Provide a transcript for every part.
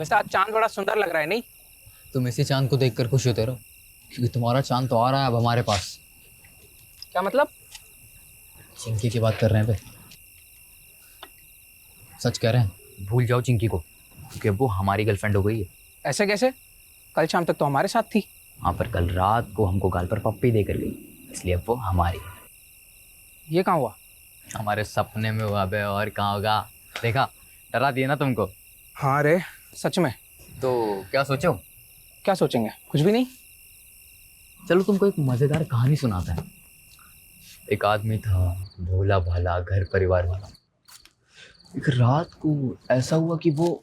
वैसे आज चांद बड़ा सुंदर लग रहा है नहीं? तुम इसी चांद को देखकर खुश होते रहो, क्योंकि तुम्हारा चांद तो आ रहा है अब हमारे पास। क्या मतलब? चिंकी की बात कर रहे हैं बे। सच कह रहे हैं, भूल जाओ चिंकी को, क्योंकि अब वो हमारी गर्लफ्रेंड हो गई है। ऐसे कैसे? कल शाम तक तो हमारे साथ थी। हाँ, पर कल रात को हमको गाल पर पप्पी देकर गई, इसलिए अब वो हमारी है। ये कहाँ हुआ? हमारे सपने में हुआ बे, और कहाँ होगा। देखा, डरा दिया ना तुमको। हाँ रे, सच में। तो क्या सोचो? क्या सोचेंगे? कुछ भी नहीं। चलो तुमको एक मजेदार कहानी सुनाता है। एक आदमी था, भोला भाला, घर परिवार वाला। एक रात को ऐसा हुआ कि वो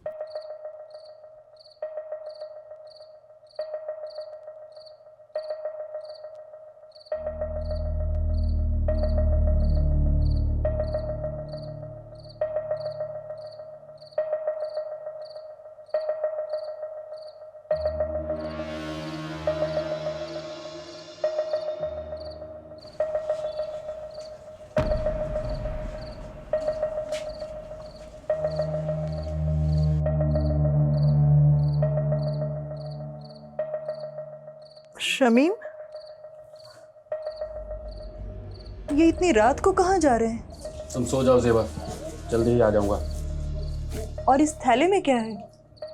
शमीम, ये इतनी रात को कहाँ जा रहे हैं? तुम सो जाओ ज़ेबा, जल्दी ही आ जाऊंगा। और इस थैले में क्या है?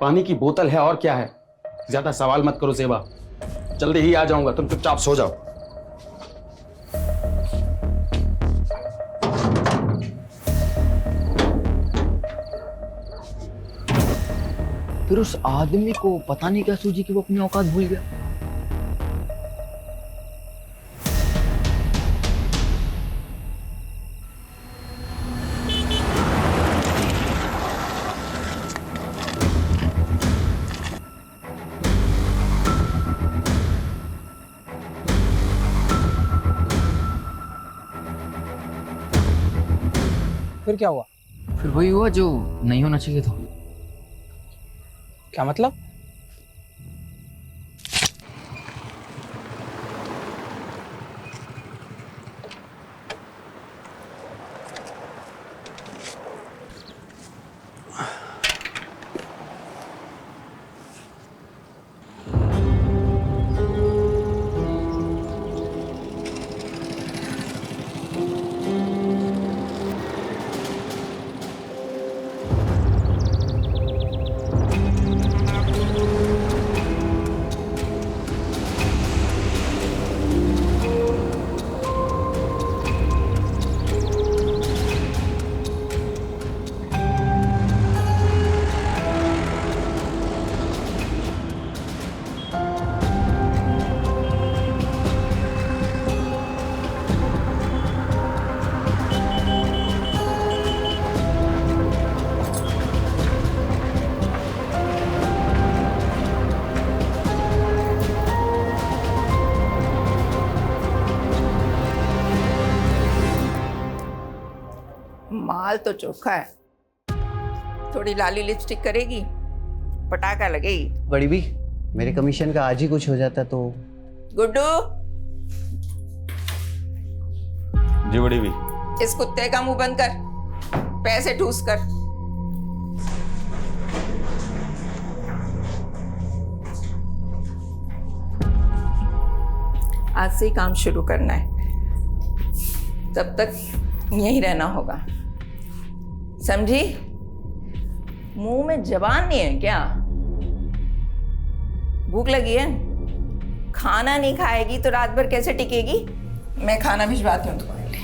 पानी की बोतल है, और क्या है। ज्यादा सवाल मत करो ज़ेबा, जल्दी ही आ जाऊंगा, तुम चुपचाप सो जाओ। फिर उस आदमी को पता नहीं क्या सूझी कि वो अपनी औकात भूल गया। फिर क्या हुआ? फिर वही हुआ जो नहीं होना चाहिए था। क्या मतलब? माल तो चोखा है। थोड़ी लाली लिपस्टिक करेगी, पटाखा लगेगी। बड़ी भी, मेरे कमीशन का आज ही कुछ हो जाता तो। गुड्डू, जी बड़ी भी। इस कुत्ते का मुंह बंद कर, पैसे ठूस कर। आज से ही काम शुरू करना है, तब तक यहीं रहना होगा, समझी? मुंह में जबान नहीं है क्या? भूख लगी है? खाना नहीं खाएगी तो रात भर कैसे टिकेगी? मैं खाना भिजवाती हूँ तुम्हारे लिए।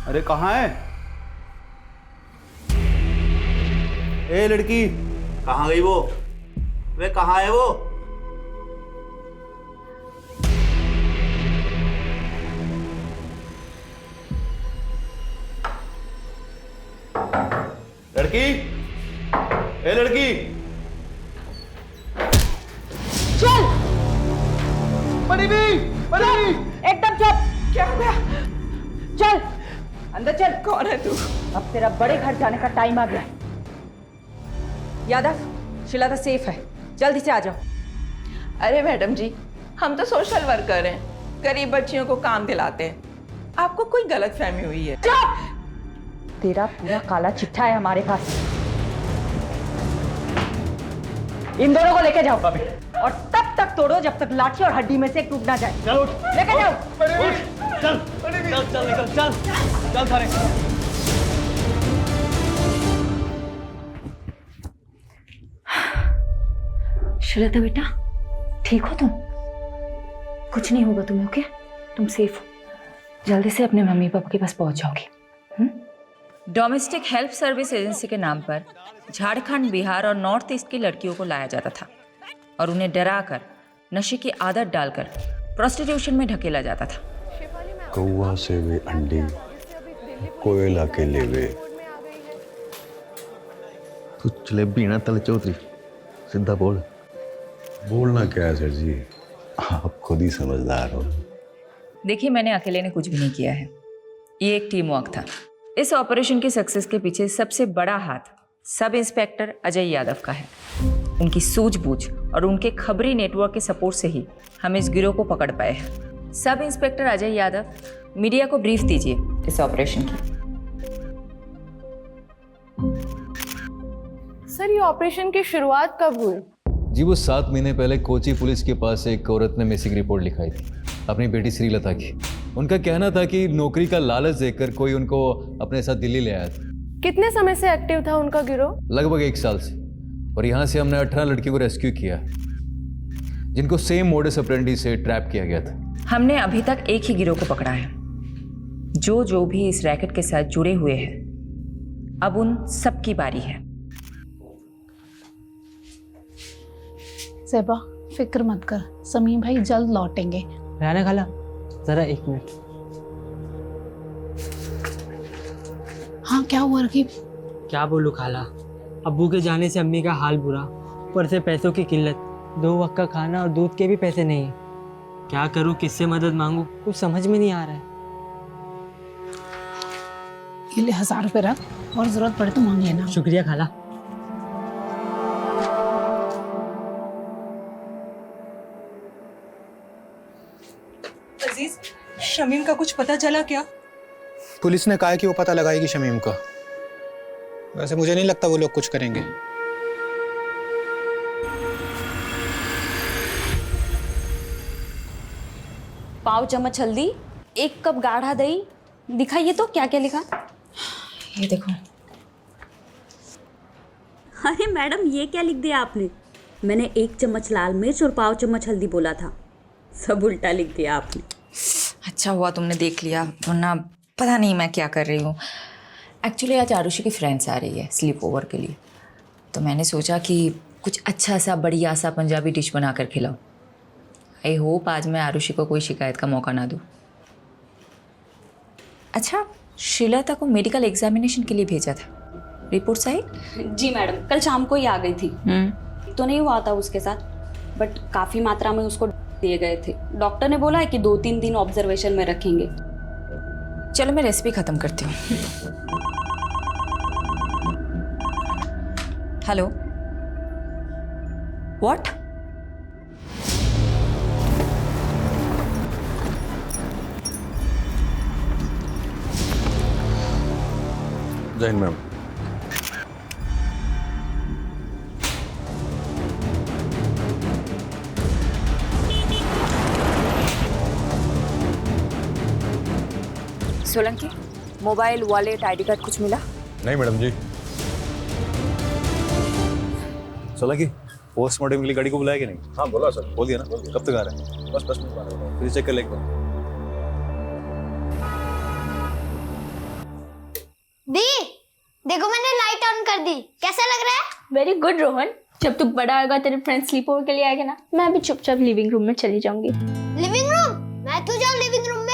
अरे कहाँ है? ए लड़की, कहाँ गई वो? वे कहाँ है वो? लड़की, ए लड़की, चल बड़ी भी, बड़ी भी। एकदम चुप। क्या हो गया? चल अंदर चल। कौन है तू? अब तेरा बड़े घर जाने का टाइम आ गया है। यादव, शिला सेफ है, जल्दी से आ जाओ। अरे मैडम जी, हम तो सोशल वर्कर हैं, गरीब बच्चियों को काम दिलाते हैं। आपको कोई गलतफहमी हुई है। तेरा पूरा काला चिट्ठा है हमारे पास। इन दोनों को लेके जाओ और तब तक तोड़ो जब तक लाठी और हड्डी में से एक टूट ना जाए। चलो लेके जाओ। चल चल चल निकल चल चल थाने। श्वेता बेटा, ठीक हो तुम? कुछ नहीं होगा तुम्हें, ओके? तुम सेफ हो। जल्दी से अपने मम्मी पापा के पास पहुंच जाओगी। डोमेस्टिक हेल्प सर्विस एजेंसी के नाम पर झारखंड, बिहार और नॉर्थ ईस्ट की लड़कियों को लाया जाता था और उन्हें डराकर नशे की आदत डालकर प्रोस्टिट्यूशन में ढकेला जाता था। कौआ से वे अंडे, कोयला के लेवे। तू जलेबी ना तल चौधरी, सीधा बोल। बोलना क्या है सर जी, आप खुद ही समझदार हो। देखिए, मैंने अकेले ने कुछ भी नहीं किया है, ये एक टीम वर्क था। इस ऑपरेशन की सक्सेस के पीछे सबसे बड़ा हाथ सब इंस्पेक्टर अजय यादव का है। उनकी सूझबूझ और उनके खबरी नेटवर्क के सपोर्ट से ही हम इस गिरोह को पकड़ पाए हैं। Sub inspector Ajay Yadav, media को ब्रीफ दीजिए इस ऑपरेशन की। सर, ये ऑपरेशन की शुरुआत कब हुई? जी वो 7 महीने पहले कोची पुलिस के पास एक औरत ने मिसिंग रिपोर्ट लिखाई थी, अपनी बेटी श्रीलता की। उनका कहना था कि नौकरी का लालच देकर कोई उनको अपने साथ दिल्ली ले आया था। कितने समय से एक्टिव था उनका गिरोह? लगभग 1 साल से। और यहाँ से हमने 18 लड़कियों को रेस्क्यू किया, जिनको सेम मोडस ऑपरेंडी से ट्रैप किया गया था। हमने अभी तक एक ही गिरोह को पकड़ा है। जो भी इस रैकेट के साथ जुड़े हुए हैं, अब उन सबकी बारी है। ज़ेबा, फिक्र मत कर, समीम भाई जल्द लौटेंगे। राना खाला, जरा 1 मिनट। हाँ, क्या हुआ रकीब? क्या बोलूँ खाला, अब्बू के जाने से अम्मी का हाल बुरा, ऊपर से पैसों की किल्लत, 2 वक्त का खाना और दूध के भी पैसे नहीं। क्या करूँ, किससे मदद मांगूँ, कुछ समझ में नहीं आ रहा है। ये ले 1000 रुपये रख, और जरूरत पड़े तो मांग लेना। शुक्रिया खाला। अजीज, शमीम का कुछ पता चला क्या? पुलिस ने कहा है कि वो पता लगाएगी शमीम का। वैसे मुझे नहीं लगता वो लोग कुछ करेंगे। पाव चम्मच हल्दी, 1 कप गाढ़ा दही। दिखाइए तो क्या क्या लिखा। ये देखो। अरे मैडम, ये क्या लिख दिया आपने? मैंने 1 चम्मच लाल मिर्च और पाव चम्मच हल्दी बोला था, सब उल्टा लिख दिया आपने। अच्छा हुआ तुमने देख लिया, वरना पता नहीं मैं क्या कर रही हूँ। एक्चुअली आज आरुषि की फ्रेंड्स आ रही है स्लीप ओवर के लिए, तो मैंने सोचा कि कुछ अच्छा सा बढ़िया सा पंजाबी डिश बना कर खिलाऊं। आई होप आज मैं आरुषि को कोई शिकायत का मौका ना दूँ। अच्छा, श्रीलता को मेडिकल एग्जामिनेशन के लिए भेजा था, रिपोर्ट्स आई? जी मैडम, कल शाम को ही आ गई थी। तो नहीं हुआ था उसके साथ, बट काफ़ी मात्रा में उसको दिए गए थे। डॉक्टर ने बोला है कि 2-3 दिन ऑब्जर्वेशन में रखेंगे। चलो मैं रेसिपी ख़त्म करती हूँ। Hello, what? Jai Hind ma'am. Solanki, mobile, wallet, ID card कुछ मिला? नहीं मैडम जी। सोलंकी, पोस्टमार्टम के लिए गाड़ी को बुलाया कि नहीं? हाँ बोला सर। बोल दिया ना? कब तक आ रहा है? बस 10 मिनट बाद। फिर चेक कर लेगा। दी, देखो मैंने लाइट ऑन कर दी, कैसा लग रहा है? वेरी गुड रोहन, जब तू बड़ा होगा तेरे फ्रेंड स्लीप ओवर के लिए आएगा ना, मैं भी चुपचाप लिविंग रूम में चली जाऊंगी। Living room? मैं तो जाऊँ लिविंग रूम में?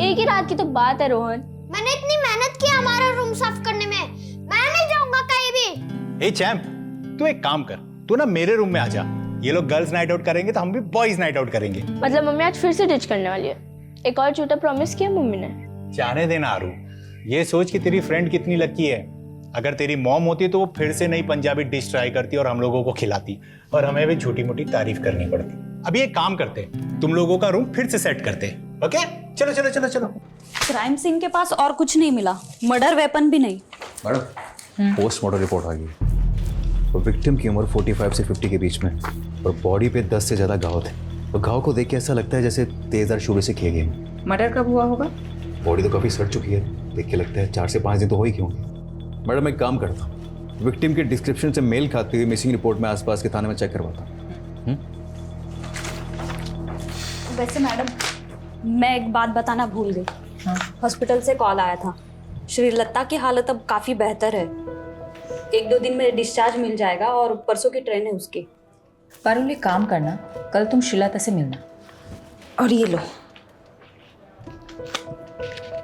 एक ही रात की तो बात है रोहन। मैंने इतनी मेहनत की हमारा रूम साफ करने में, मैं नहीं जाऊंगा कहीं भी। ए चैंप, तू एक काम कर, तू ना मेरे रूम में आ जा। ये लोग गर्ल्स नाइट आउट करेंगे तो हम भी बॉयज नाइट आउट करेंगे। मतलब मम्मी आज फिर से डिच करने वाली है? एक और झूठा प्रॉमिस किया मम्मी ने। जाने देना आरू, ये सोच कि तेरी फ्रेंड कितनी लकी है। अगर तेरी मॉम होती तो वो फिर से नई पंजाबी डिश ट्राई करती और हम लोगों को खिलाती, और हमें भी छोटी मोटी तारीफ करनी पड़ती। अभी एक काम करते, तुम लोगों का रूम फिर से सेट करते। ओके, चलो चलो चलो चलो। क्राइम सीन के पास और कुछ नहीं मिला, मर्डर वेपन भी नहीं। मैडम पोस्टमार्टम रिपोर्ट आ गई। तो विक्टिम की उम्र 45 से 50 के बीच में और बॉडी पे 10 से ज़्यादा घाव थे। तो घाव को देख के ऐसा लगता है जैसे तेज़दार शूले से किए गए। मर्डर कब हुआ होगा? बॉडी तो काफ़ी सड़ चुकी है, देख के लगता है 4 से 5 दिन तो हो ही क्यों। मैडम मैं एक काम करता हूँ, विक्टिम के डिस्क्रिप्शन से मेल खाती हुई मिसिंग रिपोर्ट में आसपास के थाने में चेक करवाता हूँ। वैसे मैडम मैं एक बात बताना भूल गई। हॉस्पिटल से कॉल आया था, श्रीलता की हालत अब काफ़ी बेहतर है। 1-2 दिन में डिस्चार्ज मिल जाएगा और परसों की ट्रेन है उसकी। पारुल एक काम करना, कल तुम श्रीलता से मिलना। और ये लो,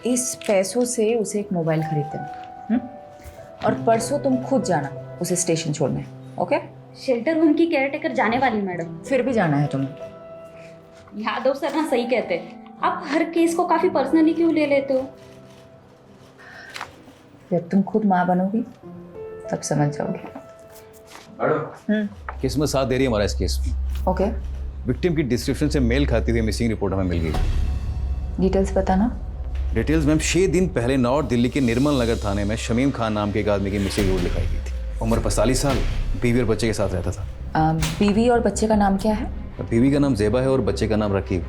इस पैसों से उसे एक मोबाइल खरीद देना। और परसों तुम खुद जाना उसे स्टेशन छोड़ने। ओके? शेल्टर होम की केयरटेकर जाने वाली मैडम। फिर भी जाना है तुम्हें। यादव सर ना सही कहते हैं, आप हर केस को काफी पर्सनली क्यों ले लेते हो? जब तुम खुद माँ बनोगी तब समझ जाओगी। किस्मत साथ दे रही है हमारा इस केस में। ओके, विक्टिम की डिस्क्रिप्शन से मेल खाती हुई मिसिंग रिपोर्ट हमें मिल गई। डिटेल्स बताना। डिटेल्स मैम 6 दिन पहले नॉर्थ दिल्ली के निर्मल नगर थाने में शमीम खान नाम के एक आदमी की मिसिंग रिपोर्ट लिखाई गई थी। उम्र 45 साल, बीवी और बच्चे के साथ रहता था। बीवी और बच्चे का नाम क्या है? बीवी का नाम ज़ेबा है और बच्चे का नाम रकीब।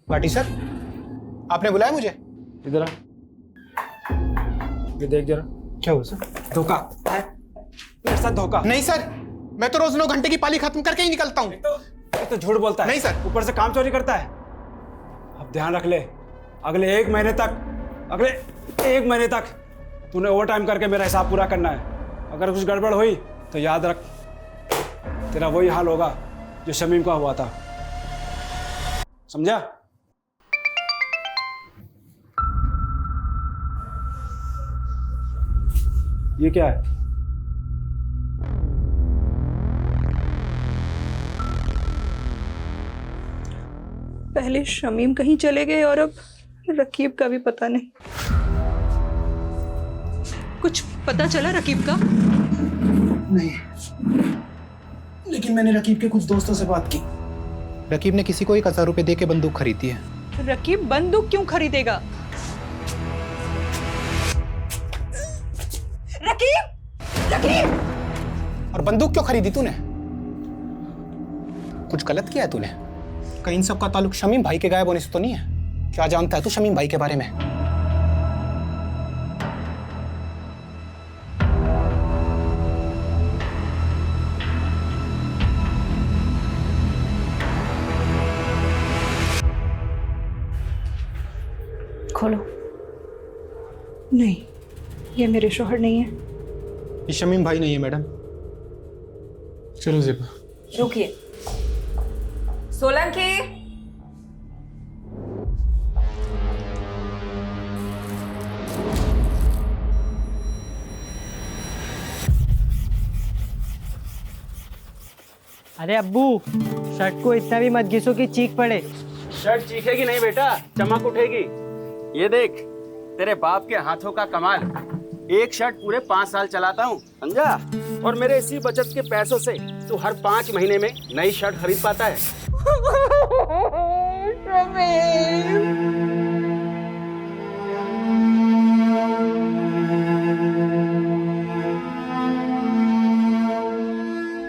पाटी सर, आपने बुलाया मुझे? इधर आ, ये देख जरा। क्या हुआ सर? धोखा है मेरे साथ, धोखा। नहीं सर, मैं तो रोज 9 घंटे की पाली खत्म करके ही निकलता हूँ। तो झूठ बोलता है। नहीं सर। ऊपर से काम चोरी करता है। अब ध्यान रख ले, अगले 1 महीने तक तूने ओवर टाइम करके मेरा हिसाब पूरा करना है। अगर कुछ गड़बड़ हुई तो याद रख, तेरा वही हाल होगा जो शमीम का हुआ था, समझा? ये क्या है? पहले शमीम कहीं चले गए और अब रकीब का भी पता नहीं। कुछ पता चला रकीब का? नहीं, लेकिन मैंने रकीब के कुछ दोस्तों से बात की। रकीब ने किसी को 1000 रुपए दे के बंदूक खरीदी है। रकीब बंदूक क्यों खरीदेगा? रकीब! रकीब! और बंदूक क्यों खरीदी तूने? कुछ गलत किया है तूने? कहीं इन सब का ताल्लुक शमीम भाई के गायब होने से तो नहीं है? क्या जानता है तू शमीम भाई के बारे में? खोलो। नहीं, ये मेरे शौहर नहीं है। ये शमीम भाई नहीं है मैडम। चलो ज़ेबा। रुकिए। सोलंकी, अरे अब्बू, शर्ट को इतना भी मत घिसो कि चीख पड़े। शर्ट चीखेगी नहीं बेटा, चमक उठेगी। ये देख, तेरे बाप के हाथों का कमाल। एक शर्ट पूरे 5 साल चलाता हूँ, समझा? और मेरे इसी बचत के पैसों से तू हर 5 महीने में नई शर्ट खरीद पाता है।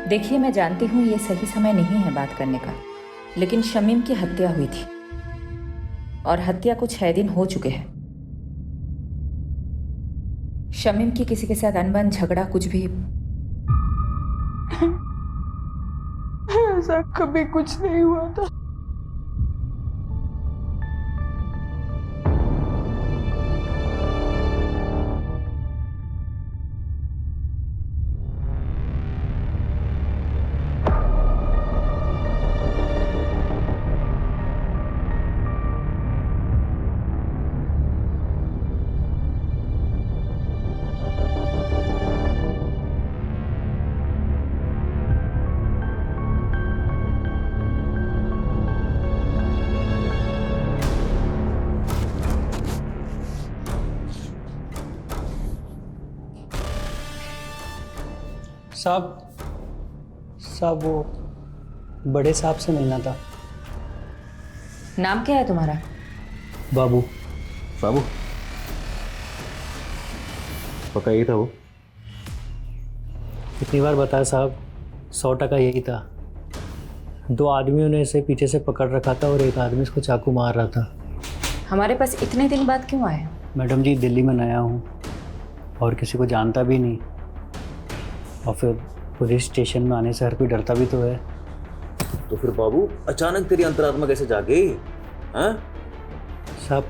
देखिए मैं जानती हूँ ये सही समय नहीं है बात करने का, लेकिन शमीम की हत्या हुई थी। और हत्या को 6 दिन हो चुके हैं। शमीम की किसी के साथ अनबन, झगड़ा, कुछ भी? ऐसा कभी कुछ नहीं हुआ था। साहब वो बड़े साहब से मिलना था। नाम क्या है तुम्हारा? बाबू। बाबू पक्का यही था वो? कितनी बार बताया साहब, 100% यही था। 2 आदमियों ने इसे पीछे से पकड़ रखा था और एक आदमी इसको चाकू मार रहा था। हमारे पास इतने दिन बाद क्यों आए? मैडम जी, दिल्ली में नया हूँ और किसी को जानता भी नहीं, और फिर पुलिस स्टेशन में आने से हर कोई डरता भी तो है। तो फिर बाबू अचानक तेरी अंतरात्मा कैसे जागे? हाँ साहब,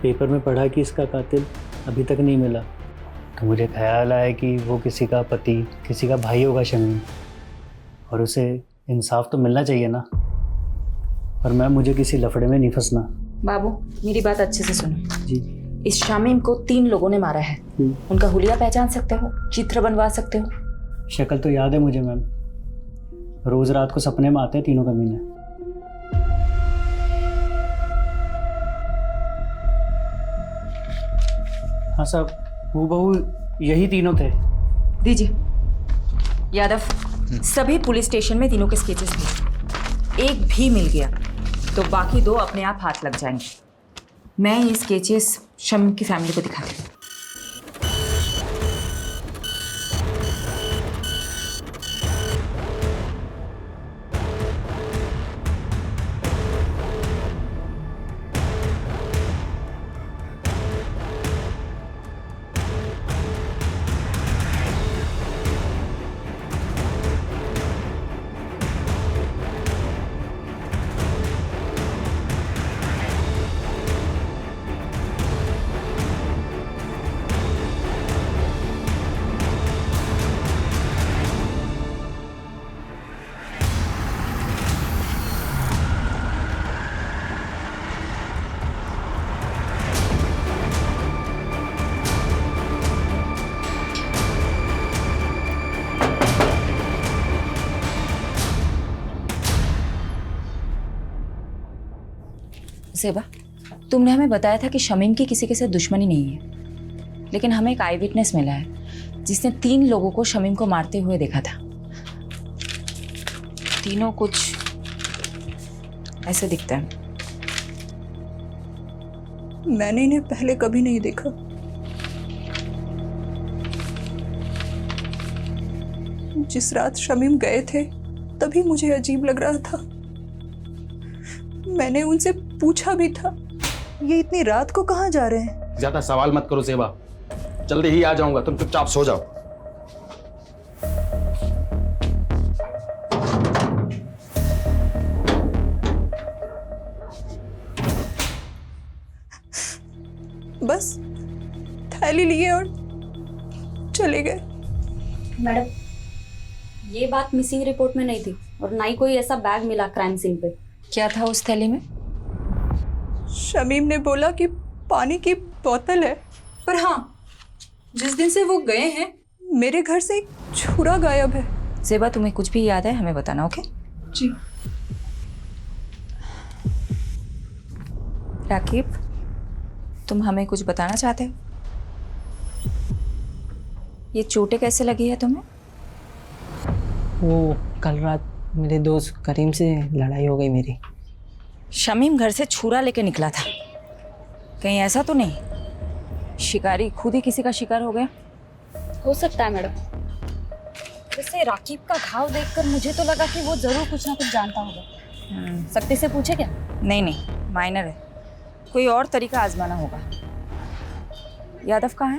पेपर में पढ़ा कि इसका कातिल अभी तक नहीं मिला, तो मुझे ख्याल आया कि वो किसी का पति, किसी का भाई होगा शमीम, और उसे इंसाफ तो मिलना चाहिए ना। और मैम, मुझे किसी लफड़े में नहीं फंसना। बाबू, मेरी बात अच्छे से सुनो जी। इस शामीम को 3 लोगों ने मारा है। उनका हुलिया पहचान सकते हो? चित्र बनवा सकते हो? शक्ल तो याद है मुझे मैम, रोज रात को सपने में आते हैं तीनों कमीने। हाँ साहब, वो बहू यही तीनों थे। दीजिए यादव, सभी पुलिस स्टेशन में तीनों के स्केचेस थे। एक भी मिल गया तो बाकी 2 अपने आप हाथ लग जाएंगे। मैं ये स्केचेस शमीम की फैमिली को दिखाती हूँ। सेबा, तुमने हमें बताया था कि शमीम की किसी के साथ दुश्मनी नहीं है, लेकिन हमें एक आई विटनेस मिला है जिसने 3 लोगों को शमीम को मारते हुए देखा था। तीनों कुछ ऐसे दिखते हैं। मैंने इन्हें पहले कभी नहीं देखा। जिस रात शमीम गए थे तभी मुझे अजीब लग रहा था। मैंने उनसे पूछा भी था, ये इतनी रात को कहाँ जा रहे हैं? ज्यादा सवाल मत करो सेबा, जल्दी ही आ जाऊंगा, तुम चुपचाप सो जाओ। बस थैली लिए और चले गए। मैडम, ये बात मिसिंग रिपोर्ट में नहीं थी और ना ही कोई ऐसा बैग मिला क्राइम सीन पे। क्या था उस थैली में? शमीम ने बोला कि पानी की बोतल है, पर हाँ, जिस दिन से वो गए हैं मेरे घर से एक छुरा गायब है। सेबा, तुम्हें कुछ भी याद है हमें बताना, ओके? जी। राकीब, तुम हमें कुछ बताना चाहते हो? ये चोटें कैसे लगी है तुम्हें? वो कल रात मेरे दोस्त करीम से लड़ाई हो गई मेरी। शमीम घर से छुरा लेके निकला था, कहीं ऐसा तो नहीं शिकारी खुद ही किसी का शिकार हो गया? हो सकता है मैडम। वैसे राकीब का घाव देखकर मुझे तो लगा कि वो जरूर कुछ ना कुछ जानता होगा। सकते से पूछे क्या? नहीं, माइनर है। कोई और तरीका आजमाना होगा। यादव कहाँ है?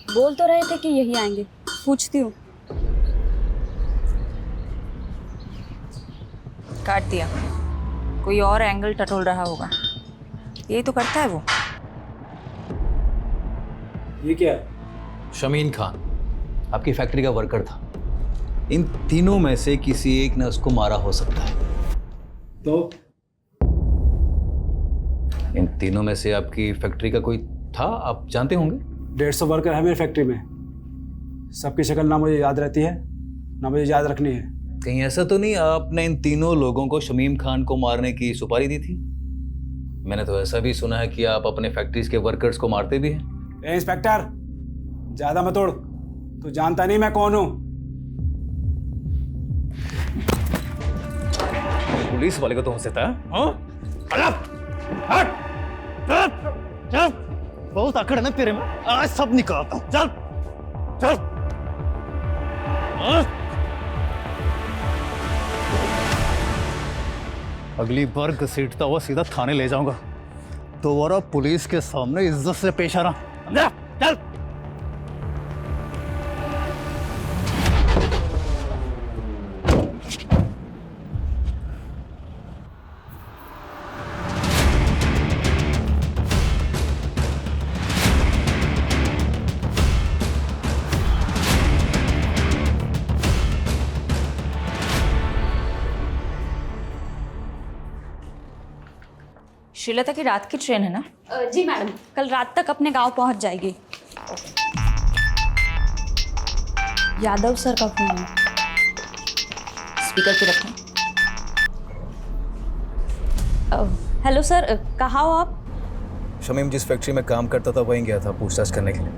बोल तो रहे थे कि यही आएंगे, पूछती हूँ। काट दिया। कोई और एंगल टटोल रहा होगा। यही तो करता है वो। ये क्या है? शमीन खान आपकी फैक्ट्री का वर्कर था। इन तीनों में से किसी एक ने उसको मारा हो सकता है। तो इन तीनों में से आपकी फैक्ट्री का कोई था, आप जानते होंगे? 150 वर्कर है मेरी फैक्ट्री में। सबकी शक्ल ना मुझे याद रहती है ना मुझे याद रखनी है। कहीं ऐसा तो नहीं आपने इन तीनों लोगों को शमीम खान को मारने की सुपारी दी थी? मैंने तो ऐसा भी सुना है कि आप अपने फैक्ट्रीज के वर्कर्स को मारते भी हैं। ए इंस्पेक्टर, ज्यादा मत उड़। तू जानता नहीं मैं कौन हूं। पुलिस वाले को तो हो सकता है। बहुत आकड़ ना तेरे में, आज सब निकालता हूं। चल चल। अगली बार घसीटता हुआ सीधा थाने ले जाऊंगा। दोबारा पुलिस के सामने इज्जत से पेश आना, समझा? चल। श्रीलता की रात की ट्रेन है ना? जी मैडम, कल रात तक अपने गांव पहुंच जाएगी। यादव सर का फोन है। स्पीकर पे रखें। हेलो सर, कहाँ हो आप? शमीम जिस फैक्ट्री में काम करता था वहीं गया था पूछताछ करने के लिए।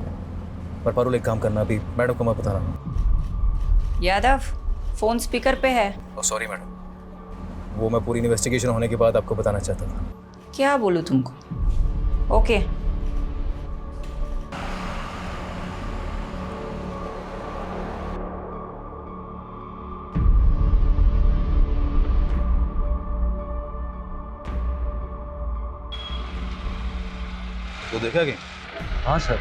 पर पारुल एक काम करना, अभी मैडम को मैं बताना। यादव, फोन स्पीकर पे है। सॉरी मैडम, वो मैं पूरी इन्वेस्टिगेशन होने के बाद आपको बताना चाहता था। क्या बोलूं तुमको? ओके। तो देखा क्या? हाँ सर,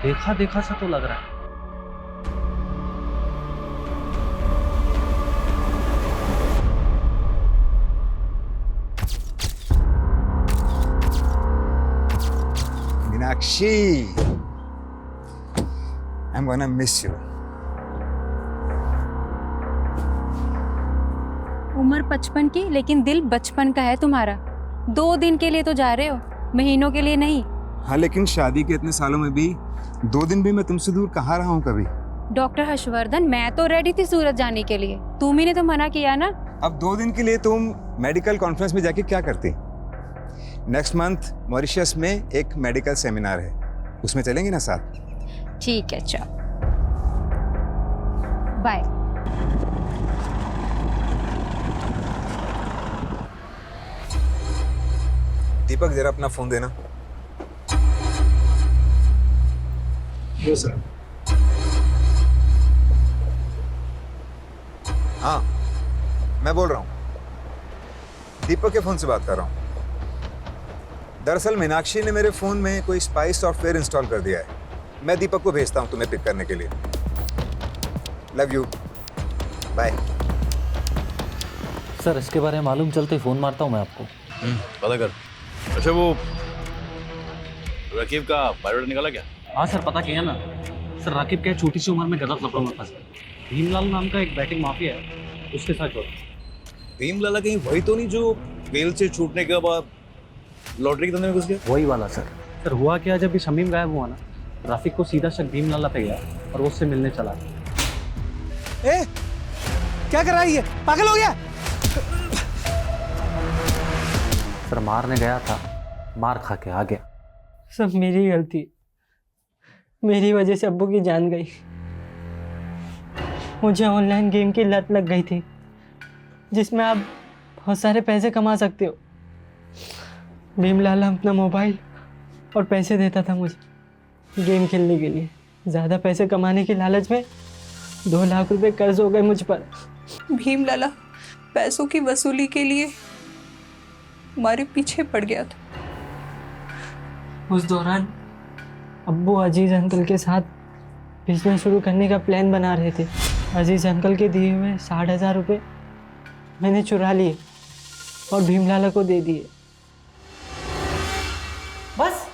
देखा देखा सा तो लग रहा है। Meenakshi, I'm gonna miss you. उम्र 55 की, लेकिन दिल बचपन का है तुम्हारा। 2 दिन के लिए तो जा रहे हो, महीनों के लिए नहीं। हाँ, लेकिन शादी के इतने सालों में भी 2 दिन भी मैं तुमसे दूर कहाँ रहा हूँ कभी। डॉक्टर हर्षवर्धन, मैं तो रेडी थी सूरत जाने के लिए, तुम ही ने तो मना किया ना। अब 2 दिन के लिए तुम मेडिकल कॉन्फ्रेंस में जाके क्या करती? नेक्स्ट मंथ मॉरिशस में एक मेडिकल सेमिनार है, उसमें चलेंगे ना साथ? ठीक है, चल बाय। दीपक, जरा अपना फोन देना। Yes sir. हाँ, मैं बोल रहा हूँ, दीपक के फोन से बात कर रहा हूँ। दरअसल मीनाक्षी ने मेरे फोन में कोई स्पाई सॉफ्टवेयर इंस्टॉल कर दिया है। मैं दीपक को भेजता हूँ तुम्हें पिक करने के लिए। Love you, bye. सर, इसके बारे में मालूम चलते फ़ोन मारता हूँ मैं आपको। पता कर। अच्छा, वो रकीब का बायोडाटा निकाला क्या? हाँ सर, पता किया ना सर। राकिब क्या छोटी सी उम्र में गलत लफड़ों में फंस गया। भीमलाल नाम का एक बैटिंग माफिया है, उसके साथ जोड़ा। भीमलाल कहीं वही तो नहीं जो बेल से छूटने के बाद लॉटरी के धंधे में घुस गया? वही वाला सर। सर हुआ क्या, जब भी शमीम गायब हुआ ना, राफिक को सीधा शक भीमलाल पे गया और वो उससे मिलने चला गया। ए, क्या कर रही है? पागल हो गया? सर मारने गया था, मार खा के आ गया। सब मेरी गलती, मेरी वजह से अब्बू की जान गई। मुझे ऑनलाइन गेम की लत लग गई थी, जिसमें आप बहुत सारे पैसे कमा सकते हो। भीमलाल अपना मोबाइल और पैसे देता था मुझे गेम खेलने के लिए। ज़्यादा पैसे कमाने की लालच में 2 लाख रुपए कर्ज हो गए मुझ पर। भीमलाला पैसों की वसूली के लिए हमारे पीछे पड़ गया था। उस दौरान अब्बू अजीज अंकल के साथ बिजनेस शुरू करने का प्लान बना रहे थे। अजीज अंकल के दिए हुए 60,000 रुपये मैंने चुरा लिए और भीमलाला को दे दिए। बस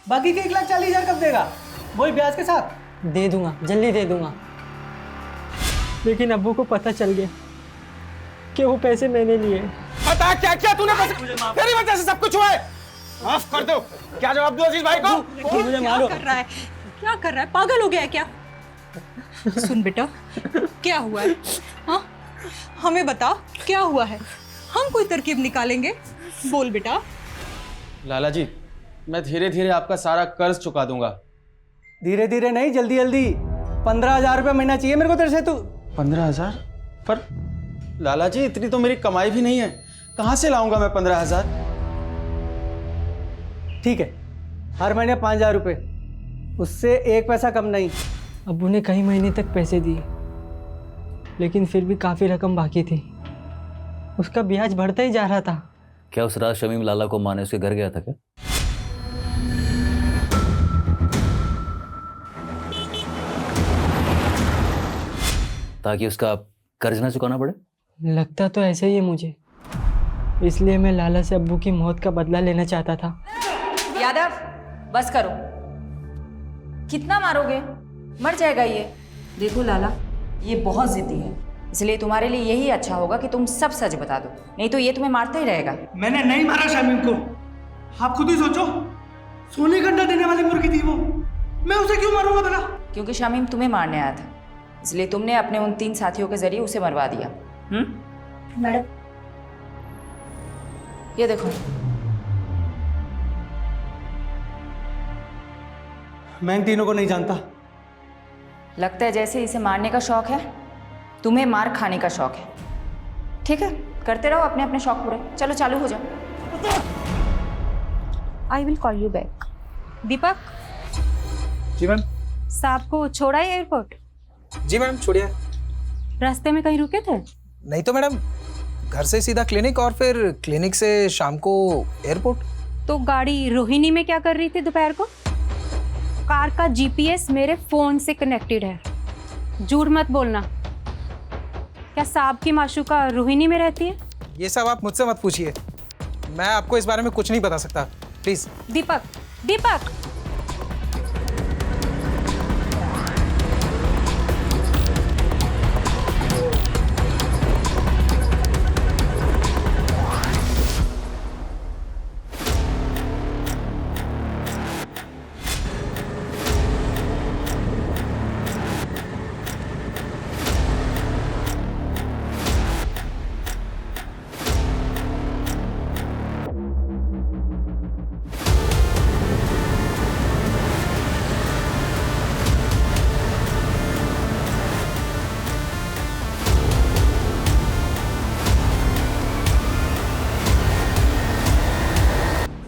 बाकी के 1,40,000 कब देगा? वही ब्याज के साथ? दे दूंगा, जल्दी दे दूंगा। लेकिन अब्बू को पता चल गया कि वो पैसे मैंने लिए। बता क्या क्या तूने तेरी वजह से सब कुछ हुआ है। माफ कर दो। क्या जवाब दूं अजीज भाई को? मुझे मारो। क्या कर रहा है? पागल हो गया है क्या? सुन बेटा, क्या हुआ है? हाँ, हमें बता क्या हुआ है। हम कोई तरकीब निकालेंगे। बोल बेटा। लाला जी, मैं धीरे धीरे आपका सारा कर्ज चुका दूंगा। धीरे धीरे नहीं, जल्दी जल्दी। 15,000 रुपये महीना चाहिए मेरे को तेरे से। तू 15,000? पर लाला जी, इतनी तो मेरी कमाई भी नहीं है। कहाँ से लाऊंगा मैं 15,000? ठीक है, हर महीने 5,000 रुपये, उससे 1 पैसा कम नहीं। अब्बू ने कई महीने तक पैसे दिए, लेकिन फिर भी काफ़ी रकम बाकी थी। उसका ब्याज बढ़ता ही जा रहा था। क्या उस रात शमीम लाला को माने उसके घर गया था क्या? ताकि उसका कर्ज ना चुकाना पड़े? लगता तो ऐसे ही है मुझे, इसलिए मैं लाला से अब्बू की मौत का बदला लेना चाहता था। यादव, बस करो। कितना मारोगे? मर जाएगा ये। देखो लाला, ये बहुत जिद्दी है, इसलिए तुम्हारे लिए यही अच्छा होगा कि तुम सब सच बता दो, नहीं तो ये तुम्हें मारता ही रहेगा। मैंने नहीं मारा शमीम को। आप खुद ही सोचो, सोने का अंडा देने वाली मुर्गी थी वो, मैं उसे क्यों मारूंगा भला? क्योंकि शमीम तुम्हें मारने आया था, इसलिए तुमने अपने उन 3 साथियों के जरिए उसे मरवा दिया। मैडम, ये देखो। मैं इन तीनों को नहीं जानता। लगता है जैसे इसे मारने का शौक है, तुम्हें मार खाने का शौक है। ठीक है, करते रहो अपने अपने शौक पूरे। चलो चालू हो जाओ। I will call you back. Deepak. जी मैम। साहब को छोड़ा है एयरपोर्ट? जी मैम, छोड़िए। रास्ते में कहीं रुके थे? नहीं तो मैडम, घर से सीधा क्लिनिक और फिर क्लिनिक से शाम को एयरपोर्ट। तो गाड़ी रोहिणी में क्या कर रही थी दोपहर को? कार का जीपीएस मेरे फोन से कनेक्टेड है। झूठ मत बोलना। क्या साहब की माशूका रोहिणी में रहती है? ये सब आप मुझसे मत पूछिए, मैं आपको इस बारे में कुछ नहीं बता सकता, प्लीज। Deepak, Deepak.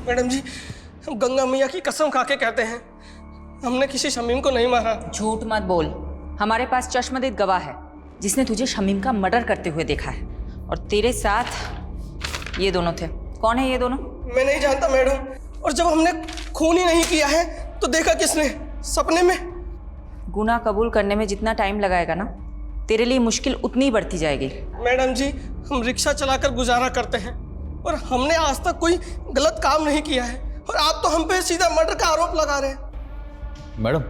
मैडम जी, हम गंगा मैया की कसम खा के कहते हैं, हमने किसी शमीम को नहीं मारा। झूठ मत बोल। हमारे पास चश्मदीद गवाह है जिसने तुझे शमीम का मर्डर करते हुए देखा है, और तेरे साथ ये दोनों थे। कौन है ये दोनों? मैं नहीं जानता मैडम, और जब हमने खून ही नहीं किया है तो देखा किसने? सपने में। गुनाह कबूल करने में जितना टाइम लगाएगा ना, तेरे लिए मुश्किल उतनी बढ़ती जाएगी। मैडम जी, हम रिक्शा चलाकर गुजारा करते हैं और हमने आज तक कोई गलत काम नहीं किया है, और आप तो हम पे सीधा मर्डर का आरोप लगा रहे हैं। मैडम,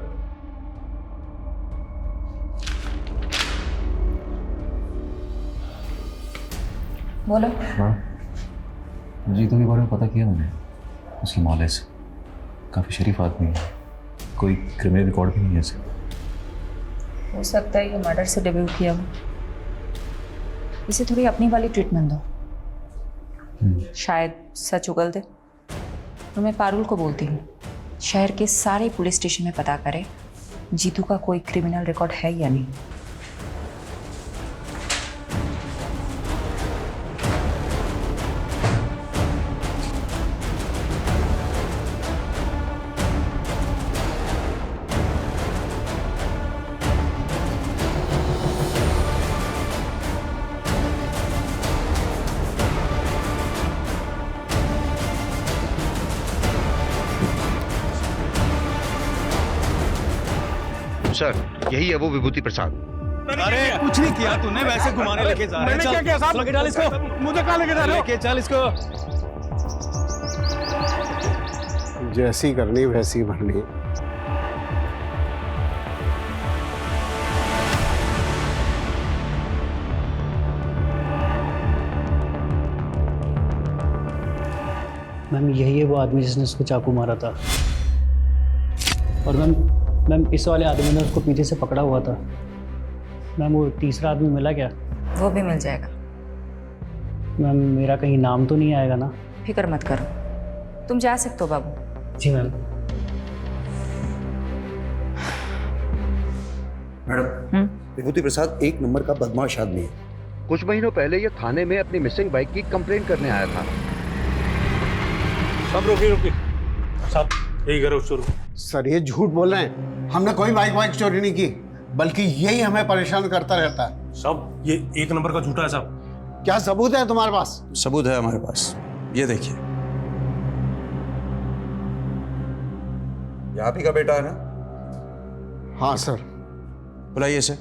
बोलो। हाँ, जीतू के बारे में पता किया मैंने। उसकी नॉलेज काफ़ी शरीफ आदमी है, कोई क्रिमिनल रिकॉर्ड भी नहीं है इसे। हो सकता है ये मर्डर से डेब्यू किया हो। इसे थोड़ी अपनी वाली ट्रीटमेंट दो, शायद सच उगल दे। तो मैं पारुल को बोलती हूँ, शहर के सारे पुलिस स्टेशन में पता करे जीतू का कोई क्रिमिनल रिकॉर्ड है या नहीं। सर, यही है वो विभूति प्रसाद। अरे कुछ नहीं किया तूने, वैसे घुमाने लेके जा रहे हैं। मैंने क्या किया साहब? लेके चल इसको। मुझे कहाँ लेके जा रहे हो? लेके चल इसको। जैसी करनी वैसी भरनी। मैम यही है वो आदमी जिसने उसको चाकू मारा था। और मैम इस वाले आदमी ने उसको पीछे से पकड़ा हुआ था। मैम वो तीसरा आदमी मिला क्या? वो भी मिल जाएगा। मैम मेरा कहीं नाम तो नहीं आएगा ना? फिक्र मत करो, तुम जा सकते हो बाबू। जी मैम। मैडम, विभूति प्रसाद एक नंबर का बदमाश आदमी है। कुछ महीनों पहले ये थाने में अपनी मिसिंग बाइक की कंप्लेंट करने आया था। सब रुकिए साहब, यही करो चोर। सर ये झूठ बोल रहे हैं, हमने कोई बाइक चोरी नहीं की, बल्कि यही हमें परेशान करता रहता है। साहब ये एक नंबर का झूठा है साहब। क्या सबूत है तुम्हारे पास? सबूत है हमारे पास, ये देखिए। ये आप ही का बेटा है ना? हाँ सर। बुलाइए इसे।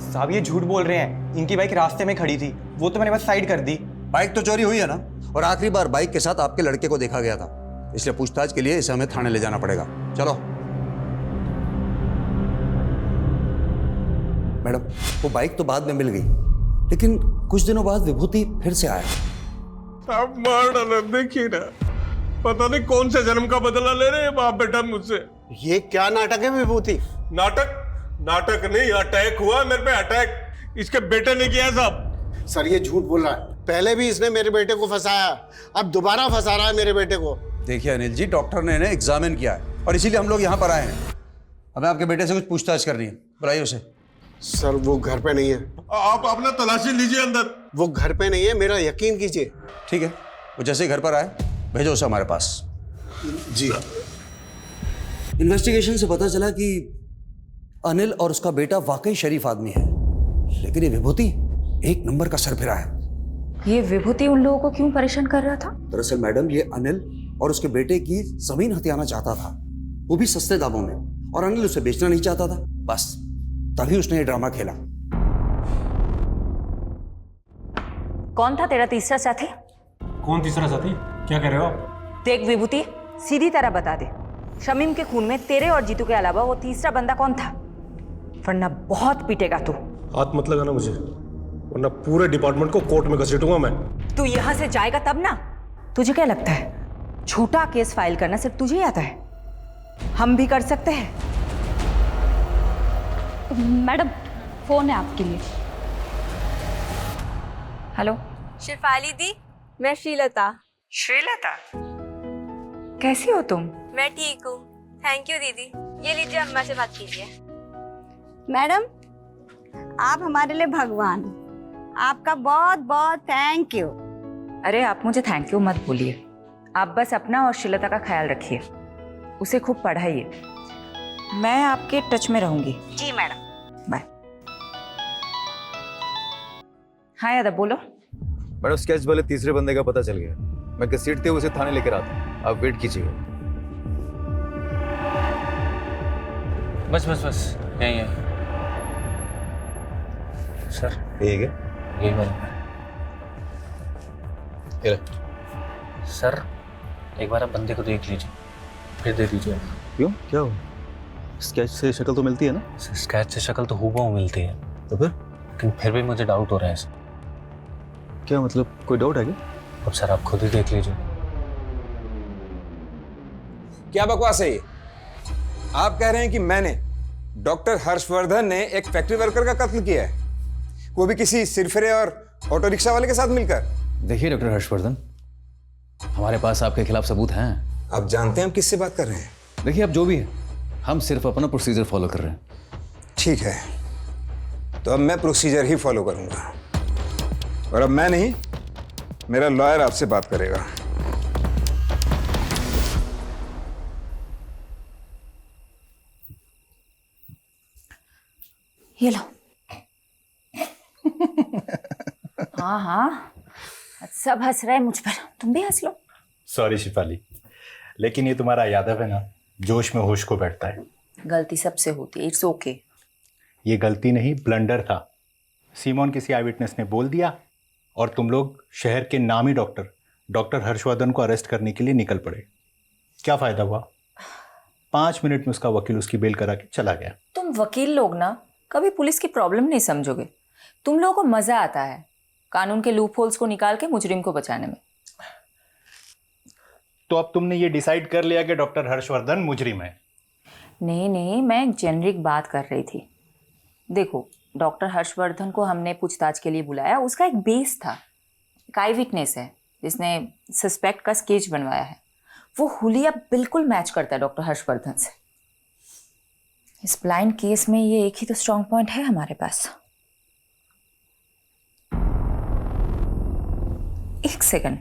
साहब ये झूठ बोल रहे हैं, इनकी बाइक रास्ते में खड़ी थी, वो तो मैंने बस साइड कर दी। बाइक तो चोरी हुई है ना, और आखिरी बार बाइक के साथ आपके लड़के को देखा गया था, इसलिए पूछताछ के लिए इसे हमें थाने ले जाना पड़ेगा। चलो। मैडम, वो बाइक तो बाद में मिल गई, लेकिन कुछ दिनों बाद विभूति फिर से आया। साहब मार डाला, देखिए ना, पता नहीं कौन से जन्म का बदला ले रहे हैं बाप बेटा मुझसे। ये क्या नाटक है विभूति? नाटक नहीं, अटैक हुआ मेरे पे, अटैक इसके बेटे ने किया साहब। सर ये झूठ बोल रहा है, पहले भी इसने मेरे बेटे को फंसाया, अब दोबारा फंसा रहा है मेरे बेटे को। देखिए अनिल जी, डॉक्टर ने इन्हें एग्जामिन किया है और इसीलिए हम लोग यहाँ पर आए हैं। हमें आपके बेटे से कुछ पूछताछ करनी है, बुलाइए उसे। सर वो घर पे नहीं है। आप अपना तलाशी लीजिए अंदर। वो घर पे नहीं है, मेरा यकीन कीजिए। ठीक है, वो जैसे ही घर पर आए भेजो उसे हमारे पास। जी। इन्वेस्टिगेशन से पता चला कि अनिल और उसका बेटा वाकई शरीफ आदमी है, लेकिन ये विभूति एक नंबर का सरफिरा है। ये विभूति उन लोगों को क्यों परेशान कर रहा था? दरअसल मैडम, ये अनिल और उसके बेटे की जमीन हथियाना चाहता था, वो भी सस्ते दामों में, और अनिल उसे बेचना नहीं चाहता था। बस तभी उसने ये ड्रामा खेला। कौन था तेरा तीसरा साथी? कौन तीसरा साथी? क्या कह रहे हो आप? देख विभूति, सीधी तरह बता दे, शमीम के खून में तेरे और जीतू के अलावा वो तीसरा बंदा कौन था? वरना बहुत पीटेगा तू। हाथ मत लगाना मुझे, वरना पूरे डिपार्टमेंट को कोर्ट में घसीटूंगा मैं। तू यहाँ से जाएगा तब ना। तुझे क्या लगता है छोटा केस फाइल करना सिर्फ तुझे ही आता है? हम भी कर सकते हैं। मैडम फोन है आपके लिए। हेलो शिफाली दी, मैं श्रीलता। श्रीलता, कैसी हो तुम? मैं ठीक हूँ, थैंक यू दीदी। ये लीजिए, अम्मा से बात कीजिए। मैडम आप हमारे लिए भगवान, आपका बहुत बहुत थैंक यू। अरे आप मुझे थैंक यू मत बोलिए, आप बस अपना और श्रीलता का ख्याल रखिए, उसे खूब पढ़ाइए। मैं आपके टच में रहूंगी। जी मैडम। बाय। हाँ यादव बोलो। मैडम स्केच वाले तीसरे बंदे का पता चल गया, मैं घसीटते हुए उसे थाने लेकर आता हूँ, आप वेट कीजिएगा। बस यही है सर। ठीक है, यही वाला सर। एक बार आप बंदे को देख लीजिए, फिर दे दीजिए। क्यों, क्या हुआ? स्केच से शक्ल तो मिलती है ना? स्केच से शक्ल तो हूबहू मिलती है, तो लेकिन फिर भी मुझे डाउट हो रहा है सर। क्या मतलब, कोई डाउट है क्या? अब सर आप खुद ही देख लीजिए। क्या बकवास है ये? आप कह रहे हैं कि मैंने, डॉक्टर हर्षवर्धन ने एक फैक्ट्री वर्कर का कत्ल किया है, वो भी किसी सिरफिरे और ऑटो रिक्शा वाले के साथ मिलकर? देखिए डॉक्टर हर्षवर्धन, हमारे पास आपके खिलाफ सबूत हैं। आप जानते हैं हम किससे बात कर रहे हैं? देखिए अब जो भी है, हम सिर्फ अपना प्रोसीजर फॉलो कर रहे हैं। ठीक है, तो अब मैं प्रोसीजर ही फॉलो करूंगा, और अब मैं नहीं, मेरा लॉयर आपसे बात करेगा। ये लो। हाँ हाँ, सब हंस रहे हैं मुझ पर, तुम भी हंस लो। सॉरी शिफाली, लेकिन ये तुम्हारा यादव है ना, जोश में होश को बैठता है। गलती सबसे होती है, इट्स ओके। ये गलती नहीं, ब्लंडर था। सीमोन किसी आई विटनेस ने बोल दिया और तुम लोग शहर के नामी डॉक्टर हर्षवर्धन को अरेस्ट करने के लिए निकल पड़े। क्या फ़ायदा हुआ? 5 मिनट में उसका वकील उसकी बेल करा के चला गया। तुम वकील लोग ना कभी पुलिस की प्रॉब्लम नहीं समझोगे। तुम लोगों को मजा आता है कानून के लूप होल्स को निकाल के मुजरिम को बचाने में। तो अब तुमने ये डिसाइड कर लिया कि डॉक्टर हर्षवर्धन मुजरिम है? नहीं, मैं एक जेनरिक बात कर रही थी। देखो, डॉक्टर हर्षवर्धन को हमने पूछताछ के लिए बुलाया, उसका एक बेस था, एक आई विटनेस है जिसने सस्पेक्ट का स्केच बनवाया है। वो हुलिया बिल्कुल मैच करता है डॉक्टर हर्षवर्धन से। इस ब्लाइंड केस में ये एक ही तो स्ट्रॉन्ग पॉइंट है हमारे पास। एक सेकंड,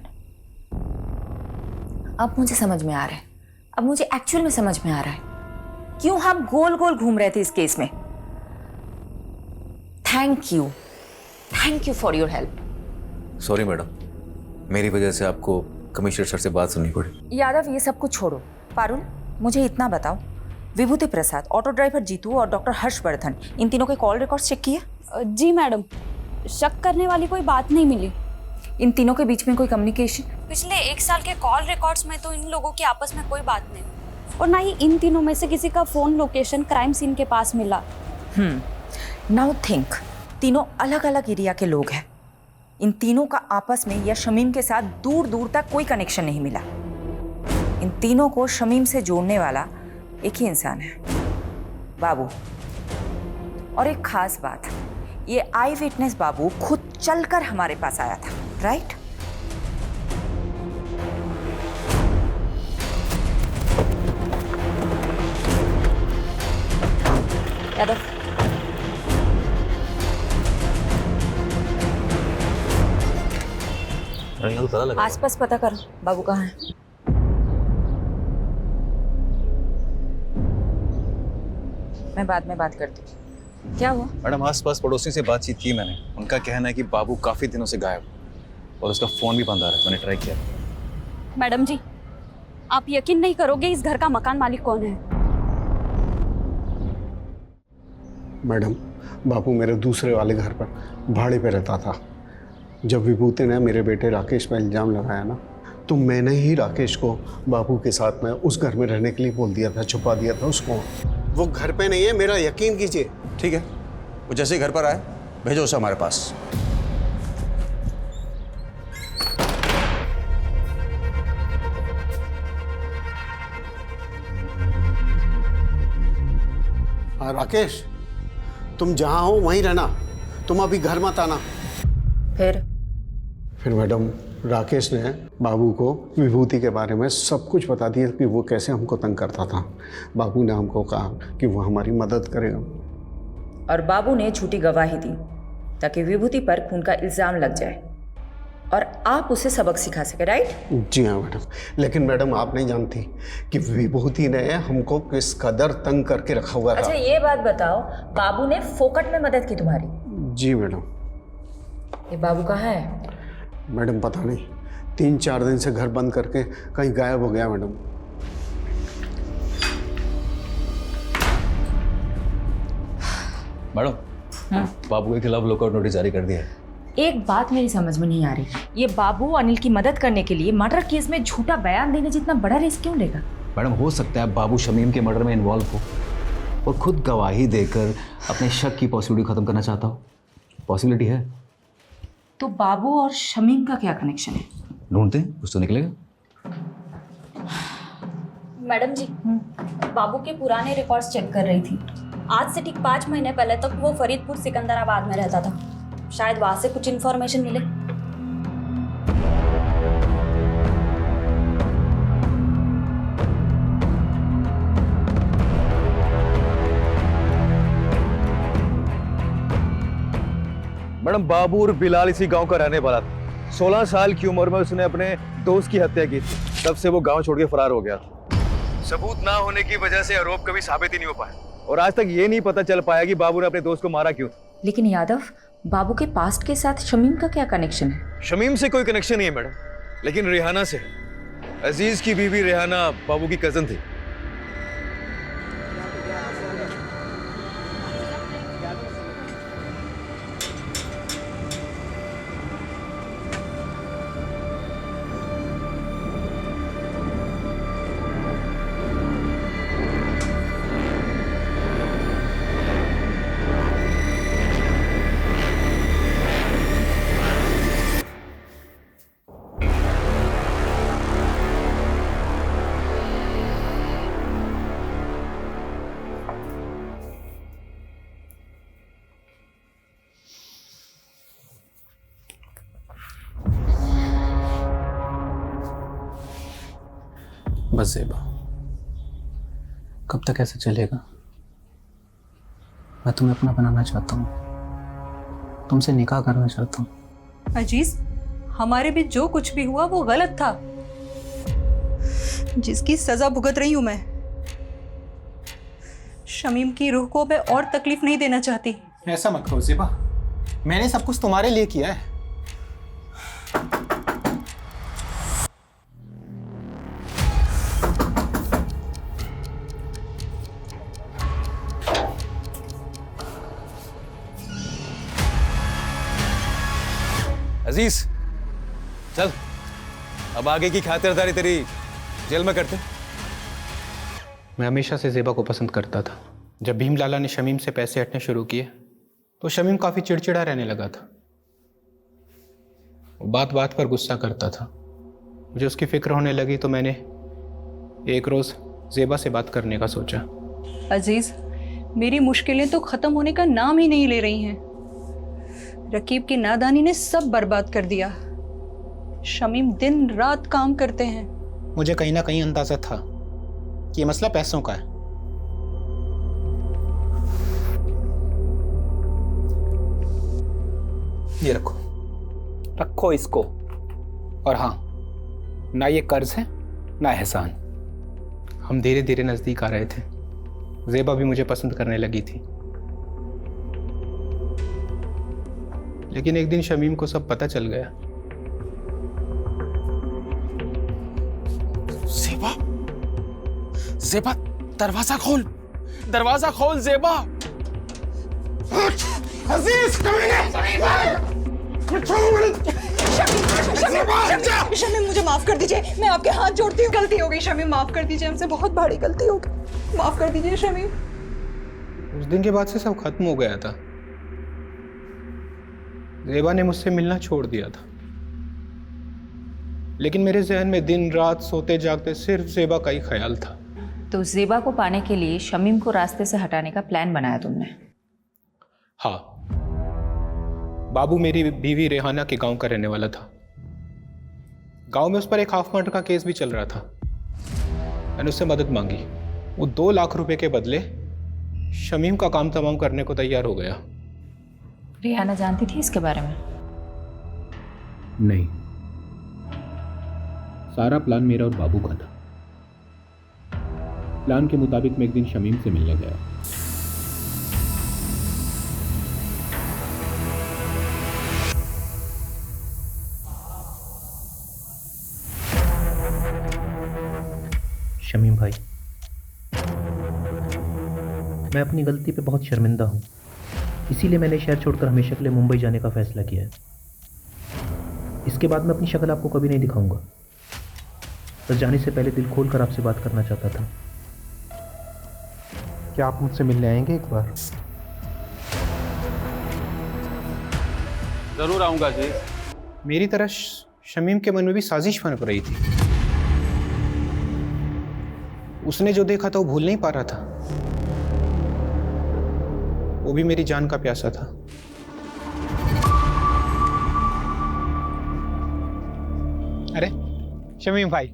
अब मुझे समझ में आ रहा है, अब मुझे एक्चुअल में समझ में आ रहा है क्यों हम गोल गोल घूम रहे थे इस केस में। Thank you for your help. Sorry madam, मेरी वजह से आपको कमिश्नर सर से बात सुननी पड़ी। यादव, ये सब कुछ छोड़ो। पारुल, मुझे इतना बताओ, विभूति प्रसाद, ऑटो ड्राइवर जीतू और डॉक्टर हर्षवर्धन, इन तीनों के कॉल रिकॉर्ड्स चेक किए? जी मैडम, शक करने वाली कोई बात नहीं मिली। इन तीनों के बीच में कोई कम्युनिकेशन? पिछले 1 साल के कॉल रिकॉर्ड्स में तो इन लोगों की आपस में कोई बात नहीं, और ना ही इन तीनों में से किसी का फोन लोकेशन क्राइम सीन के पास मिला। नाउ थिंक, तीनों अलग अलग एरिया के लोग हैं। इन तीनों का आपस में या शमीम के साथ दूर दूर तक कोई कनेक्शन नहीं मिला। इन तीनों को शमीम से जोड़ने वाला एक ही इंसान है, बाबू। और एक खास बात, ये आई विटनेस बाबू खुद चलकर हमारे पास आया था, राइट? यादव, आसपास पता करो बाबू कहाँ है। मैं बाद में बात करती हूँ। क्या हुआ? मैडम, आसपास पड़ोसी से बातचीत की मैंने। उनका कहना है कि बाबू काफी दिनों से गायब और उसका फोन भी बंद आ रहा है। मैंने ट्राई किया। मैडम जी, आप यकीन नहीं करोगे इस घर का मकान मालिक कौन है। मैडम, बाबू मेरे दूसरे वाले घर पर भाड़े पे रहता था। जब विभूति ने मेरे बेटे राकेश पर इल्ज़ाम लगाया ना, तो मैंने ही राकेश को बाबू के साथ में उस घर में रहने के लिए बोल दिया था, छुपा दिया था उसको। वो घर पे नहीं है, मेरा यकीन कीजिए। ठीक है, वो जैसे ही घर पर आए भेजो उसे हमारे पास। हाँ राकेश, तुम जहाँ हो वहीं रहना, तुम अभी घर मत आना। फिर मैडम, राकेश ने बाबू को विभूति के बारे में सब कुछ बता दिया कि वो कैसे हमको तंग करता था। बाबू ने हमको कहा कि वो हमारी मदद करेगा। और बाबू ने झूठी गवाही दी ताकि विभूति पर खून का इल्जाम लग जाए और आप उसे सबक सिखा सके, राइट? जी हाँ मैडम, लेकिन मैडम आप नहीं जानती कि विभूति ने हमको किस कदर तंग करके रखा हुआ था। अच्छा, ये बात बताओ, बाबू ने फोकट में मदद की तुम्हारी? जी मैडम। ये बाबू कहाँ है? मैडम पता नहीं, 3-4 दिन से घर बंद करके कहीं गायब हो गया मैडम। मैडम, बाबू के खिलाफ लुकआउट नोटिस जारी कर दिया है। एक बात मेरी समझ में नहीं आ रही, ये बाबू अनिल की मदद करने के लिए मर्डर केस में झूठा बयान देने जितना बड़ा रिस्क क्यों लेगा? मैडम, हो सकता है बाबू शमीम के मर्डर में इन्वॉल्व हो और खुद गवाही देकर अपने शक की पॉसिबिलिटी खत्म करना चाहता हो। पॉसिबिलिटी है। तो बाबू और शमीम का क्या कनेक्शन है? ढूंढते हैं, कुछ तो निकलेगा। मैडम जी, बाबू के पुराने रिकॉर्ड्स चेक कर रही थी। आज से ठीक 5 महीने पहले तक वो फरीदपुर सिकंदराबाद में रहता था। शायद वहां से कुछ इन्फॉर्मेशन मिले। मैडम, बाबू और बिलाल इसी गांव का रहने वाला था। 16 साल की उम्र में उसने अपने दोस्त की हत्या की थी। तब से वो गांव छोड़ के फरार हो गया। सबूत ना होने की वजह से आरोप कभी साबित ही नहीं हो पाया और आज तक ये नहीं पता चल पाया कि बाबू ने अपने दोस्त को मारा क्यों। लेकिन यादव, बाबू के पास्ट के साथ शमीम का क्या कनेक्शन है? शमीम से कोई कनेक्शन नहीं है मैडम, लेकिन रेहाना से। अजीज की बीवी रेहाना बाबू की कजन थी। बस ज़ेबा, कब तक ऐसे चलेगा? मैं तुम्हें अपना बनाना चाहता हूँ, तुमसे निकाह करना चाहता हूँ। अजीज, हमारे बीच जो कुछ भी हुआ वो गलत था, जिसकी सजा भुगत रही हूं मैं। शमीम की रूह को मैं और तकलीफ नहीं देना चाहती। ऐसा मत कहो ज़ेबा, मैंने सब कुछ तुम्हारे लिए किया है। अजीज चल, अब आगे की खातिरदारी तेरी जेल में करते। मैं हमेशा से ज़ेबा को पसंद करता था। जब भीम लाला ने शमीम से पैसे हटने शुरू किए तो शमीम काफ़ी चिड़चिड़ा रहने लगा था। वो बात बात पर गुस्सा करता था। मुझे उसकी फिक्र होने लगी तो मैंने एक रोज़ ज़ेबा से बात करने का सोचा। अजीज, मेरी मुश्किलें तो ख़त्म होने का नाम ही नहीं ले रही हैं। रकीब की नादानी ने सब बर्बाद कर दिया। शमीम दिन रात काम करते हैं। मुझे कहीं ना कहीं अंदाजा था कि ये मसला पैसों का है। ये रखो, रखो इसको। और हाँ, ना ये कर्ज है ना एहसान। हम धीरे धीरे नजदीक आ रहे थे। ज़ेबा भी मुझे पसंद करने लगी थी। लेकिन एक दिन शमीम को सब पता चल गया। ज़ेबा, ज़ेबा, दरवाजा खोल, दरवाजा खोल ज़ेबा। अजीज, शमीम, मुझे माफ कर दीजिए, मैं आपके हाथ जोड़ती हूँ। गलती हो गई शमीम, माफ कर दीजिए, हमसे बहुत बड़ी गलती हो गई, माफ कर दीजिए शमीम। उस दिन के बाद से सब खत्म हो गया था। ज़ेबा ने मुझसे मिलना छोड़ दिया था, लेकिन मेरे जहन में दिन रात सोते जागते सिर्फ ज़ेबा का ही ख्याल था। तो ज़ेबा को पाने के लिए शमीम को रास्ते से हटाने का प्लान बनाया तुमने? हाँ, बाबू मेरी बीवी रेहाना के गांव का रहने वाला था। गांव में उस पर एक हाफ मर्डर का केस भी चल रहा था। मैंने उससे मदद मांगी। वो 2 लाख रुपए के बदले शमीम का काम तमाम करने को तैयार हो गया। रेहाना जानती थी इसके बारे में? नहीं, सारा प्लान मेरा और बाबू का था। प्लान के मुताबिक मैं एक दिन शमीम से मिलने गया। शमीम भाई, मैं अपनी गलती पे बहुत शर्मिंदा हूँ, इसीलिए मैंने शहर छोड़कर हमेशा के लिए मुंबई जाने का फैसला किया है। इसके बाद मैं अपनी शक्ल आपको कभी नहीं दिखाऊंगा। बस जाने से पहले दिल खोल कर आपसे बात करना चाहता था। क्या आप मुझसे मिलने आएंगे एक बार? जरूर आऊंगा जी। मेरी तरह शमीम के मन में भी साजिश बन रही थी। उसने जो देखा था वो भूल नहीं पा रहा था। वो भी मेरी जान का प्यासा था। अरे शमीम भाई,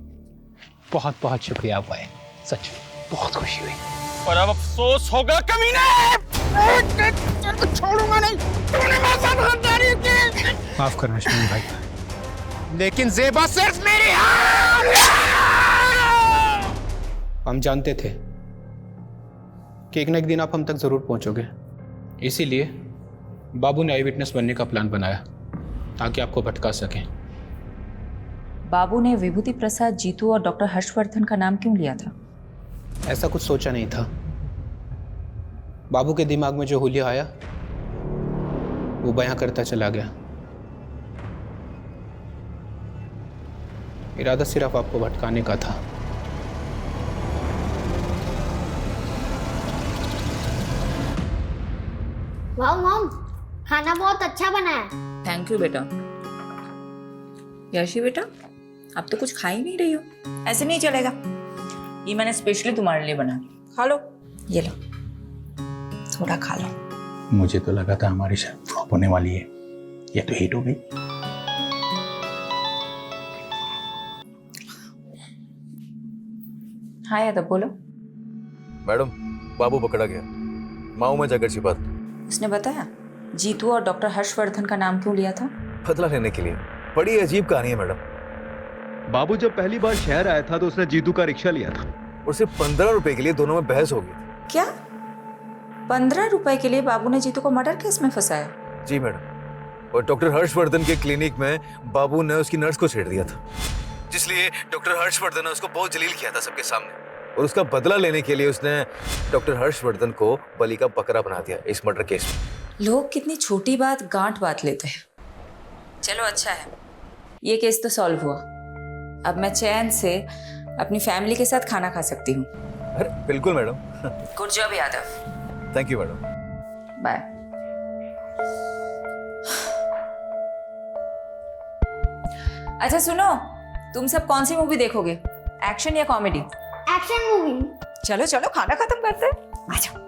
बहुत बहुत शुक्रिया आप आए, सच बहुत खुशी हुई। और अब अफसोस होगा कमीने, छोड़ूंगा नहीं। तूने मेरे साथ गद्दारी की। माफ करना शमीम भाई, लेकिन ज़ेबा सिर्फ मेरी हम जानते थे कि एक न एक दिन आप हम तक जरूर पहुंचोगे। इसीलिए बाबू ने आई विटनेस बनने का प्लान बनाया ताकि आपको भटका सकें। बाबू ने विभूति प्रसाद, जीतू और डॉक्टर हर्षवर्धन का नाम क्यों लिया था? ऐसा कुछ सोचा नहीं था। बाबू के दिमाग में जो हुलिया आया वो बयां करता चला गया। इरादा सिर्फ आपको भटकाने का था। वाह मॉम, खाना बहुत अच्छा बना है। थैंक यू बेटा। यशी बेटा, अब तो कुछ खा ही नहीं रही हो। ऐसे नहीं चलेगा, ये मैंने स्पेशली तुम्हारे लिए बना। खा लो, ये लो, थोड़ा खा लो। मुझे तो लगा था हमारी शायद फ्लॉप होने वाली है, ये तो हिट हो गई। हाँ यादव बोलो। मैडम, बाबू पकड़ा गया, माऊ में जाकर छिपा था। उसने बताया जीतू और डॉक्टर हर्षवर्धन का नाम क्यों लिया था? बदला लेने के लिए। बड़ी अजीब कहानी है मैडम। बाबू जब पहली बार शहर आया था तो उसने जीतू का रिक्शा लिया था और सिर्फ 15 रुपए के लिए दोनों में बहस हो गई थी। क्या 15 रुपए के लिए बाबू ने जीतू को मर्डर केस में फंसाया? जी मैडम, और डॉक्टर हर्षवर्धन के क्लिनिक में बाबू ने उसकी नर्स को छेड़ दिया था, जिसलिए डॉक्टर हर्षवर्धन ने उसको बहुत जलील किया था सबके सामने, और उसका बदला लेने के लिए उसने डॉक्टर हर्षवर्धन को बलि का बकरा बना दिया इस मर्डर केस में। लोग कितनी छोटी बात गांठ बात लेते हैं। चलो अच्छा है, ये केस तो सॉल्व हुआ। अब मैं चैन से अपनी फैमिली के साथ खाना खा सकती हूँ। अरे बिल्कुल madam. Good job Yadav. Thank you madam. Bye. अच्छा सुनो, तुम सब कौन सी मूवी देखोगे, एक्शन या कॉमेडी? Action movie. चलो चलो खाना खत्म करते हैं, आ जाओ।